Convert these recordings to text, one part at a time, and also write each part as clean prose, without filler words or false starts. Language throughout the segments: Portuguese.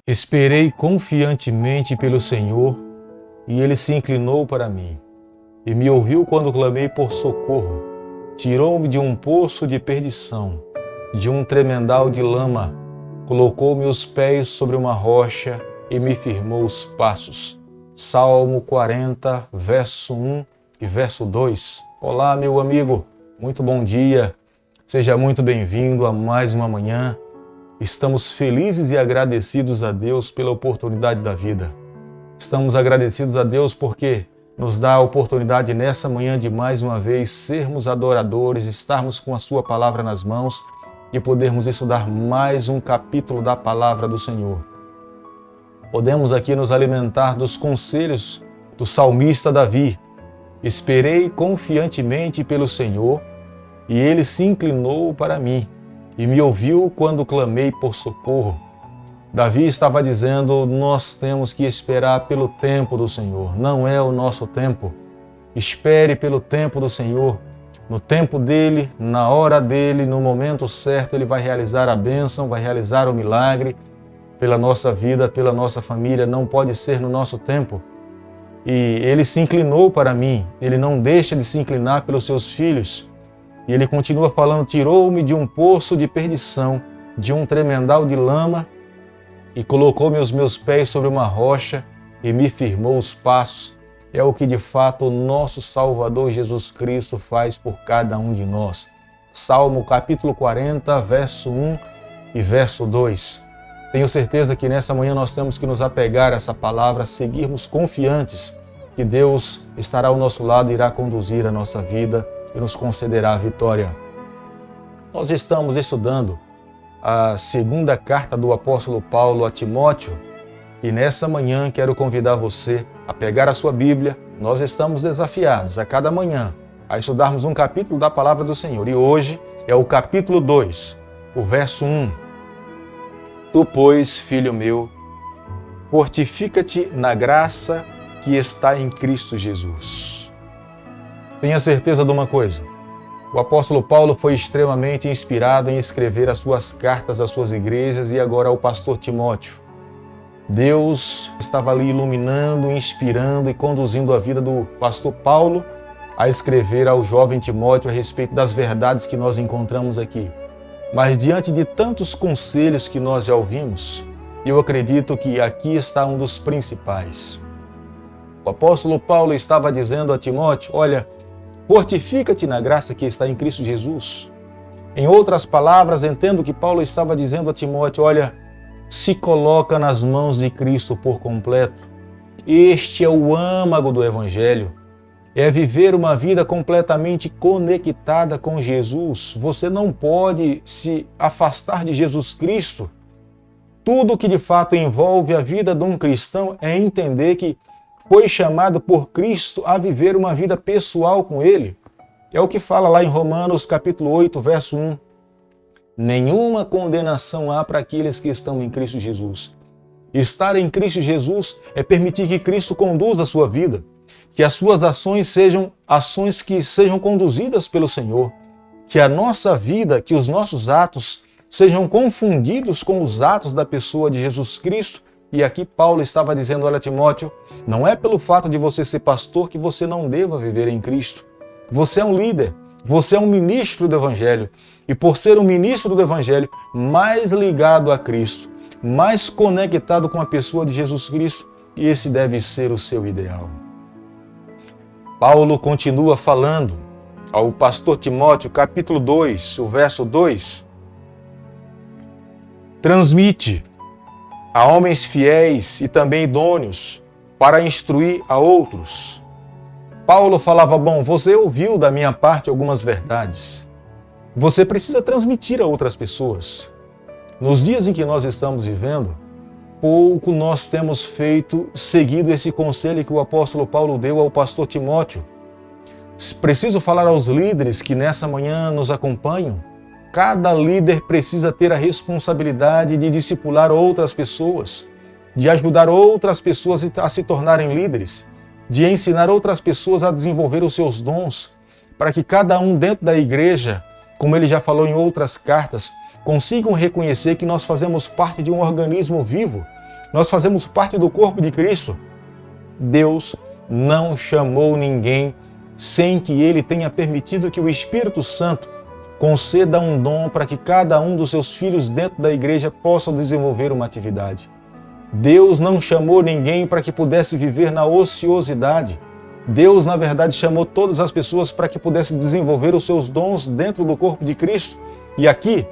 Esperei confiantemente pelo Senhor, e Ele se inclinou para mim, e me ouviu quando clamei por socorro. Tirou-me de um poço de perdição, de um tremendal de lama, colocou meus pés sobre uma rocha e me firmou os passos. Salmo 40, verso 1 e verso 2. Olá, meu amigo, muito bom dia. Seja muito bem-vindo a mais uma manhã. Estamos felizes e agradecidos a Deus pela oportunidade da vida. Estamos agradecidos a Deus porque nos dá a oportunidade nessa manhã de mais uma vez sermos adoradores, estarmos com a sua palavra nas mãos e podermos estudar mais um capítulo da palavra do Senhor. Podemos aqui nos alimentar dos conselhos do salmista Davi. Esperei confiantemente pelo Senhor e Ele se inclinou para mim e me ouviu quando clamei por socorro. Davi estava dizendo, nós temos que esperar pelo tempo do Senhor, não é o nosso tempo. Espere pelo tempo do Senhor. No tempo dele, na hora dele, no momento certo, Ele vai realizar a bênção, vai realizar o milagre pela nossa vida, pela nossa família. Não pode ser no nosso tempo. E Ele se inclinou para mim, Ele não deixa de se inclinar pelos seus filhos. E Ele continua falando, tirou-me de um poço de perdição, de um tremendal de lama, e colocou-me os meus pés sobre uma rocha e me firmou os passos. É o que de fato o nosso Salvador Jesus Cristo faz por cada um de nós. Salmo capítulo 40, verso 1 e verso 2. Tenho certeza que nessa manhã nós temos que nos apegar a essa palavra, seguirmos confiantes que Deus estará ao nosso lado e irá conduzir a nossa vida e nos concederá a vitória. Nós estamos estudando a segunda carta do apóstolo Paulo a Timóteo e nessa manhã quero convidar você a pegar a sua Bíblia. Nós estamos desafiados a cada manhã a estudarmos um capítulo da palavra do Senhor e hoje é o capítulo 2, o verso 1. Tu, pois, filho meu, fortifica-te na graça que está em Cristo Jesus. Tenha certeza de uma coisa, o apóstolo Paulo foi extremamente inspirado em escrever as suas cartas às suas igrejas e agora ao pastor Timóteo. Deus estava ali iluminando, inspirando e conduzindo a vida do pastor Paulo a escrever ao jovem Timóteo a respeito das verdades que nós encontramos aqui. Mas diante de tantos conselhos que nós já ouvimos, eu acredito que aqui está um dos principais. O apóstolo Paulo estava dizendo a Timóteo, olha, fortifica-te na graça que está em Cristo Jesus. Em outras palavras, entendo que Paulo estava dizendo a Timóteo, olha, se coloca nas mãos de Cristo por completo. Este é o âmago do Evangelho. É viver uma vida completamente conectada com Jesus. Você não pode se afastar de Jesus Cristo. Tudo que de fato envolve a vida de um cristão é entender que foi chamado por Cristo a viver uma vida pessoal com Ele. É o que fala lá em Romanos capítulo 8, verso 1. Nenhuma condenação há para aqueles que estão em Cristo Jesus. Estar em Cristo Jesus é permitir que Cristo conduza a sua vida, que as suas ações sejam ações que sejam conduzidas pelo Senhor, que a nossa vida, que os nossos atos sejam confundidos com os atos da pessoa de Jesus Cristo. E aqui Paulo estava dizendo, olha Timóteo, não é pelo fato de você ser pastor que você não deva viver em Cristo. Você é um líder, você é um ministro do Evangelho. E por ser um ministro do Evangelho, mais ligado a Cristo, mais conectado com a pessoa de Jesus Cristo, esse deve ser o seu ideal. Paulo continua falando ao pastor Timóteo, capítulo 2, o verso 2. Transmite a homens fiéis e também idôneos para instruir a outros. Paulo falava, bom, você ouviu da minha parte algumas verdades. Você precisa transmitir a outras pessoas. Nos dias em que nós estamos vivendo, pouco nós temos seguido esse conselho que o apóstolo Paulo deu ao pastor Timóteo. Preciso falar aos líderes que nessa manhã nos acompanham. Cada líder precisa ter a responsabilidade de discipular outras pessoas, de ajudar outras pessoas a se tornarem líderes, de ensinar outras pessoas a desenvolver os seus dons, para que cada um dentro da igreja, como ele já falou em outras cartas, consigam reconhecer que nós fazemos parte de um organismo vivo Nós fazemos parte do corpo de Cristo. Deus não chamou ninguém sem que Ele tenha permitido que o Espírito Santo conceda um dom para que cada um dos seus filhos dentro da igreja possam desenvolver uma atividade. Deus não chamou ninguém para que pudesse viver na ociosidade. Deus, na verdade, chamou todas as pessoas para que pudessem desenvolver os seus dons dentro do corpo de Cristo. E aqui,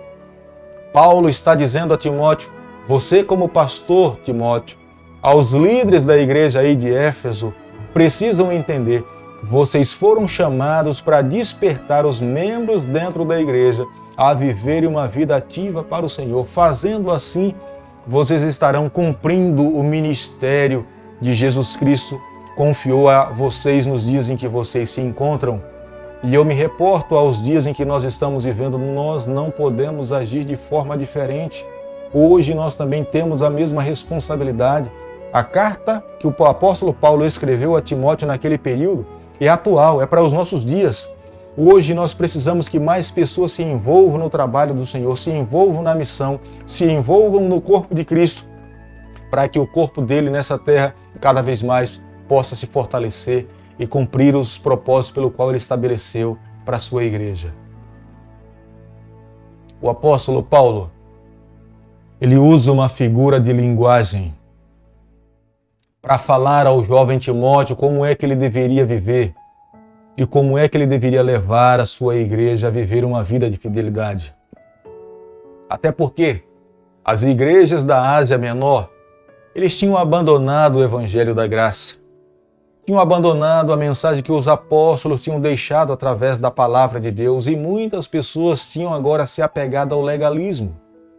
Paulo está dizendo a Timóteo, você como pastor, Timóteo, aos líderes da igreja aí de Éfeso, precisam entender, vocês foram chamados para despertar os membros dentro da igreja a viverem uma vida ativa para o Senhor. Fazendo assim, vocês estarão cumprindo o ministério de Jesus Cristo, confiou a vocês nos dias em que vocês se encontram. E eu me reporto aos dias em que nós estamos vivendo, nós não podemos agir de forma diferente. Hoje nós também temos a mesma responsabilidade. A carta que o apóstolo Paulo escreveu a Timóteo naquele período é atual, é para os nossos dias. Hoje nós precisamos que mais pessoas se envolvam no trabalho do Senhor, se envolvam na missão, se envolvam no corpo de Cristo, para que o corpo dele nessa terra cada vez mais possa se fortalecer e cumprir os propósitos pelo qual ele estabeleceu para a sua igreja. O apóstolo Paulo, ele usa uma figura de linguagem para falar ao jovem Timóteo como é que ele deveria viver e como é que ele deveria levar a sua igreja a viver uma vida de fidelidade. Até porque as igrejas da Ásia Menor, eles tinham abandonado o evangelho da graça. Tinham abandonado a mensagem que os apóstolos tinham deixado através da palavra de Deus e muitas pessoas tinham agora se apegado ao legalismo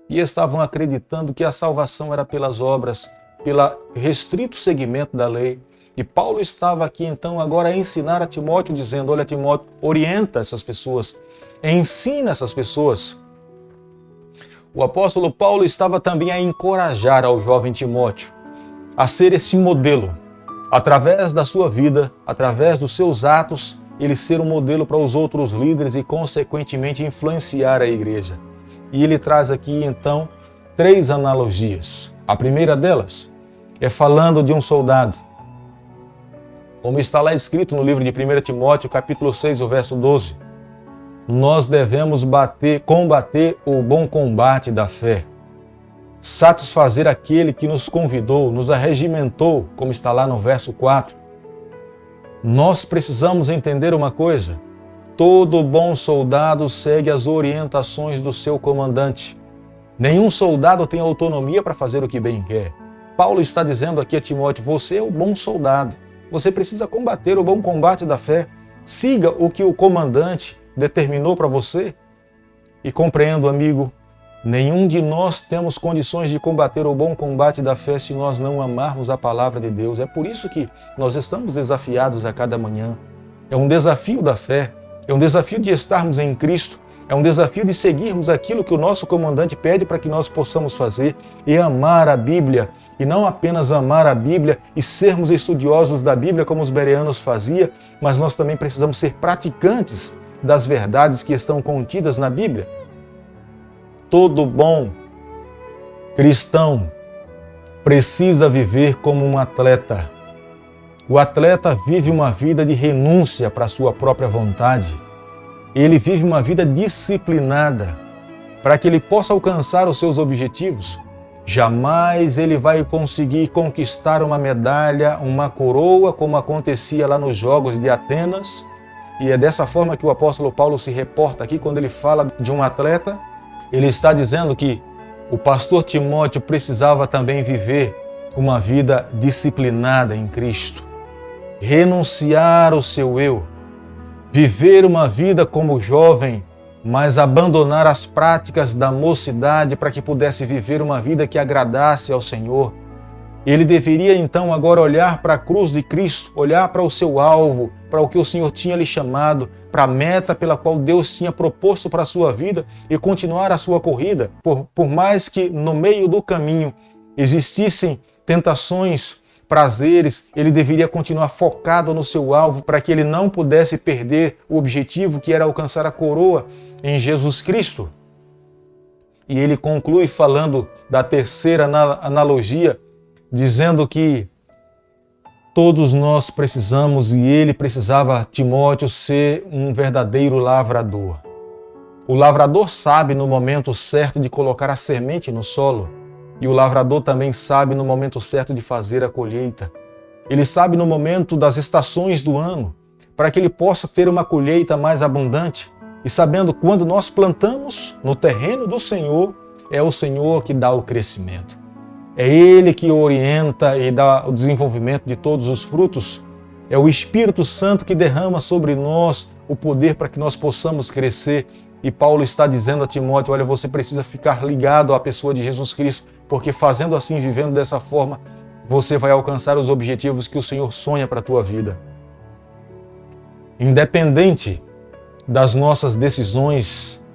e estavam acreditando que a salvação era pelas obras, pelo restrito seguimento da lei. E Paulo estava aqui então agora a ensinar a Timóteo, dizendo, olha Timóteo, orienta essas pessoas, ensina essas pessoas. O apóstolo Paulo estava também a encorajar ao jovem Timóteo a ser esse modelo. Através da sua vida, através dos seus atos, ele ser um modelo para os outros líderes e, consequentemente, influenciar a igreja. E ele traz aqui, então, 3 analogias. A primeira delas é falando de um soldado. Como está lá escrito no livro de 1 Timóteo, capítulo 6, o verso 12. Nós devemos combater o bom combate da fé. Satisfazer aquele que nos convidou, nos arregimentou, como está lá no verso 4. Nós precisamos entender uma coisa. Todo bom soldado segue as orientações do seu comandante. Nenhum soldado tem autonomia para fazer o que bem quer. Paulo está dizendo aqui a Timóteo, você é o bom soldado. Você precisa combater o bom combate da fé. Siga o que o comandante determinou para você. E compreendo, amigo, nenhum de nós temos condições de combater o bom combate da fé se nós não amarmos a palavra de Deus. É por isso que nós estamos desafiados a cada manhã. É um desafio da fé, é um desafio de estarmos em Cristo, é um desafio de seguirmos aquilo que o nosso comandante pede para que nós possamos fazer e amar a Bíblia. E não apenas amar a Bíblia e sermos estudiosos da Bíblia como os bereanos faziam, mas nós também precisamos ser praticantes das verdades que estão contidas na Bíblia. Todo bom cristão precisa viver como um atleta. O atleta vive uma vida de renúncia para a sua própria vontade. Ele vive uma vida disciplinada para que ele possa alcançar os seus objetivos. Jamais ele vai conseguir conquistar uma medalha, uma coroa, como acontecia lá nos Jogos de Atenas. E é dessa forma que o apóstolo Paulo se reporta aqui quando ele fala de um atleta. Ele está dizendo que o pastor Timóteo precisava também viver uma vida disciplinada em Cristo. Renunciar ao seu eu. Viver uma vida como jovem, mas abandonar as práticas da mocidade para que pudesse viver uma vida que agradasse ao Senhor. Ele deveria então agora olhar para a cruz de Cristo, olhar para o seu alvo, para o que o Senhor tinha lhe chamado, para a meta pela qual Deus tinha proposto para a sua vida e continuar a sua corrida, por mais que no meio do caminho existissem tentações, prazeres, ele deveria continuar focado no seu alvo para que ele não pudesse perder o objetivo que era alcançar a coroa em Jesus Cristo. E ele conclui falando da terceira analogia dizendo que todos nós precisamos, e ele precisava, Timóteo, ser um verdadeiro lavrador. O lavrador sabe no momento certo de colocar a semente no solo, e o lavrador também sabe no momento certo de fazer a colheita. Ele sabe no momento das estações do ano, para que ele possa ter uma colheita mais abundante. E sabendo quando nós plantamos no terreno do Senhor, é o Senhor que dá o crescimento. É Ele que orienta e dá o desenvolvimento de todos os frutos. É o Espírito Santo que derrama sobre nós o poder para que nós possamos crescer. E Paulo está dizendo a Timóteo, olha, você precisa ficar ligado à pessoa de Jesus Cristo, porque fazendo assim, vivendo dessa forma, você vai alcançar os objetivos que o Senhor sonha para a tua vida. Independente das nossas decisões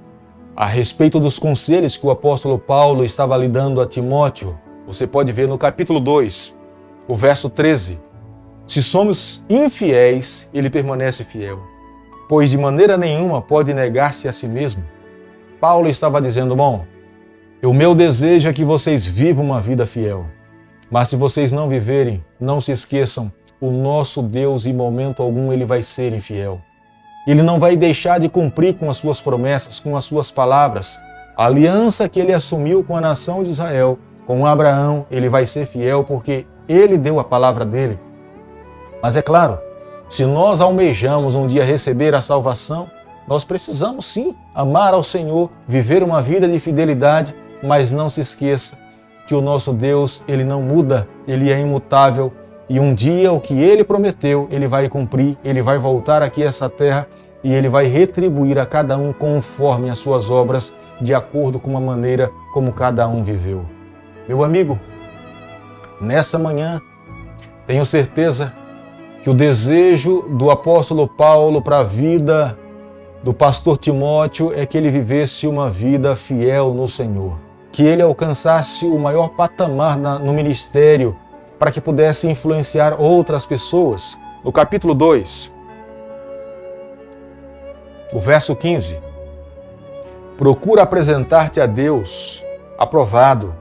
a respeito dos conselhos que o apóstolo Paulo estava lhe dando a Timóteo, você pode ver no capítulo 2, o verso 13. Se somos infiéis, ele permanece fiel, pois de maneira nenhuma pode negar-se a si mesmo. Paulo estava dizendo, bom, o meu desejo é que vocês vivam uma vida fiel. Mas se vocês não viverem, não se esqueçam, o nosso Deus em momento algum ele vai ser infiel. Ele não vai deixar de cumprir com as suas promessas, com as suas palavras. A aliança que ele assumiu com a nação de Israel, com Abraão, ele vai ser fiel porque ele deu a palavra dele. Mas é claro, se nós almejamos um dia receber a salvação, nós precisamos sim amar ao Senhor, viver uma vida de fidelidade, mas não se esqueça que o nosso Deus, ele não muda, ele é imutável. E um dia o que ele prometeu, ele vai cumprir, ele vai voltar aqui a essa terra e ele vai retribuir a cada um conforme as suas obras, de acordo com a maneira como cada um viveu. Meu amigo, nessa manhã, tenho certeza que o desejo do apóstolo Paulo para a vida do pastor Timóteo é que ele vivesse uma vida fiel no Senhor, que ele alcançasse o maior patamar no ministério, para que pudesse influenciar outras pessoas. No capítulo 2, o verso 15, procura apresentar-te a Deus, aprovado,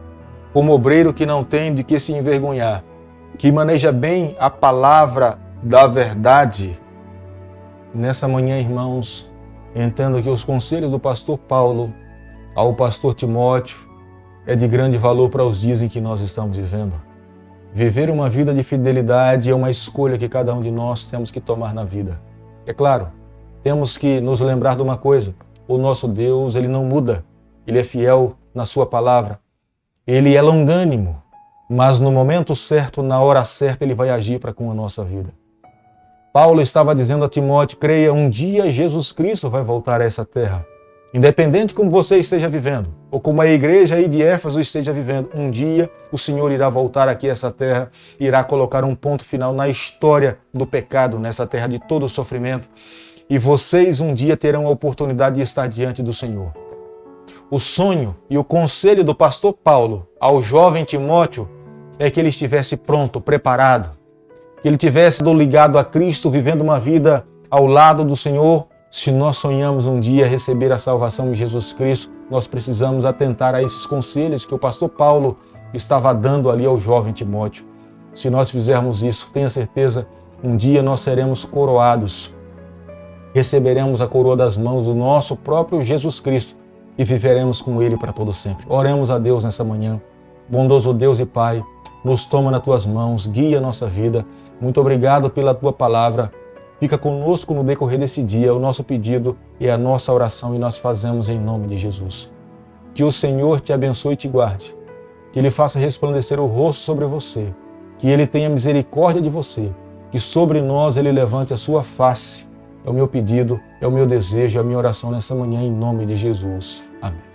como obreiro que não tem de que se envergonhar, que maneja bem a palavra da verdade. Nessa manhã, irmãos, entendo que os conselhos do pastor Paulo ao pastor Timóteo é de grande valor para os dias em que nós estamos vivendo. Viver uma vida de fidelidade é uma escolha que cada um de nós temos que tomar na vida. É claro, temos que nos lembrar de uma coisa, o nosso Deus, ele não muda, ele é fiel na sua palavra, ele é longânimo, mas no momento certo, na hora certa, ele vai agir para com a nossa vida. Paulo estava dizendo a Timóteo, creia, um dia Jesus Cristo vai voltar a essa terra. Independente como você esteja vivendo, ou como a igreja aí de Éfeso esteja vivendo, um dia o Senhor irá voltar aqui a essa terra, irá colocar um ponto final na história do pecado, nessa terra de todo o sofrimento, e vocês um dia terão a oportunidade de estar diante do Senhor. O sonho e o conselho do pastor Paulo ao jovem Timóteo é que ele estivesse pronto, preparado, que ele tivesse ligado a Cristo, vivendo uma vida ao lado do Senhor. Se nós sonhamos um dia receber a salvação de Jesus Cristo, nós precisamos atentar a esses conselhos que o pastor Paulo estava dando ali ao jovem Timóteo. Se nós fizermos isso, tenha certeza, um dia nós seremos coroados. Receberemos a coroa das mãos do nosso próprio Jesus Cristo e viveremos com Ele para todo sempre. Oremos a Deus nessa manhã. Bondoso Deus e Pai, nos toma nas Tuas mãos, guia a nossa vida. Muito obrigado pela Tua palavra. Fica conosco no decorrer desse dia, o nosso pedido e a nossa oração, e nós fazemos em nome de Jesus. Que o Senhor te abençoe e te guarde, que Ele faça resplandecer o rosto sobre você, que Ele tenha misericórdia de você, que sobre nós Ele levante a sua face. É o meu pedido, é o meu desejo, é a minha oração nessa manhã, em nome de Jesus. Amém.